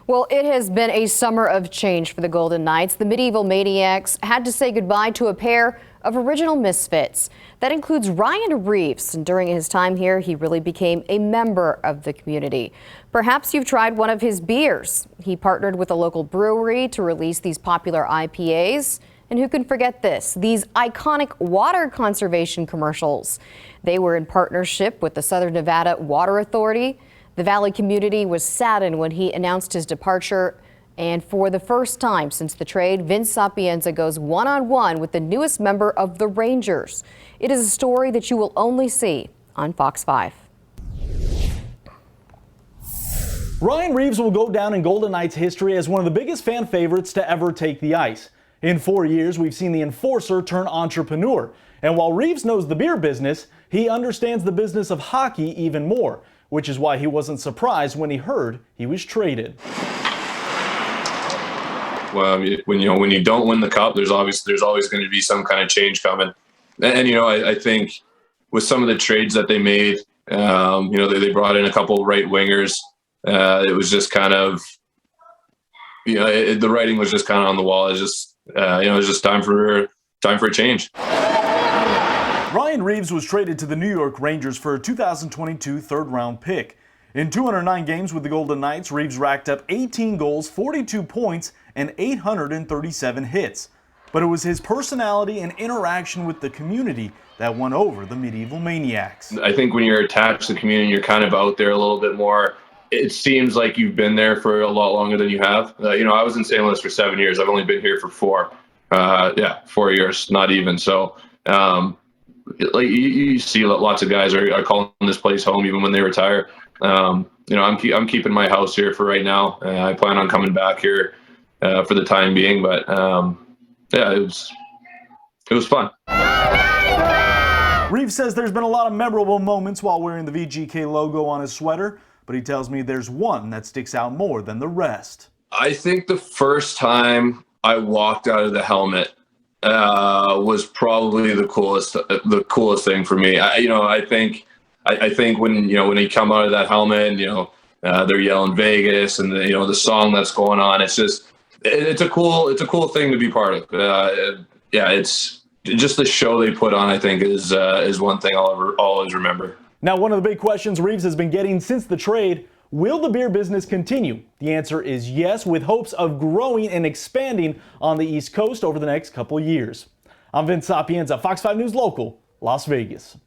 Well, it has been a summer of change for the Golden Knights. The medieval maniacs had to say goodbye to a pair of original misfits. That includes Ryan Reaves. And during his time here, he really became a member of the community. Perhaps you've tried one of his beers. He partnered with a local brewery to release these popular IPAs. And who can forget this? These iconic water conservation commercials. They were in partnership with the Southern Nevada Water Authority. The Valley community was saddened when he announced his departure. And for the first time since the trade, Vince Sapienza goes one-on-one with the newest member of the Rangers. It is a story that you will only see on Fox 5. Ryan Reaves will go down in Golden Knights history as one of the biggest fan favorites to ever take the ice. In 4 years, we've seen the enforcer turn entrepreneur. And while Reaves knows the beer business, he understands the business of hockey even more, which is why he wasn't surprised when he heard he was traded. Well, when you don't win the cup, there's always going to be some kind of change coming. And I think with some of the trades that they made, they brought in a couple right wingers. It was just kind of, the writing was just kind of on the wall. It was just time for a change. Ryan Reaves was traded to the New York Rangers for a 2022 third-round pick. In 209 games with the Golden Knights, Reaves racked up 18 goals, 42 points, and 837 hits. But it was his personality and interaction with the community that won over the medieval maniacs. I think when you're attached to the community, you're kind of out there a little bit more. It seems like you've been there for a lot longer than you have. I was in St. Louis for 7 years. I've only been here for 4. 4 years, not even. So, you see lots of guys are calling this place home even when they retire. I'm keeping my house here for right now. I plan on coming back here for the time being, but it was fun. Reaves says there's been a lot of memorable moments while wearing the VGK logo on his sweater, but he tells me there's one that sticks out more than the rest. I think the first time I walked out of the helmet was probably the coolest thing for me. I think when you come out of that helmet, they're yelling Vegas and the song that's going on. It's a cool thing to be part of. It's just the show they put on. I think is one thing I'll always remember. Now, one of the big questions Reaves has been getting since the trade: will the beer business continue? The answer is yes, with hopes of growing and expanding on the East Coast over the next couple years. I'm Vince Sapienza, Fox 5 News Local, Las Vegas.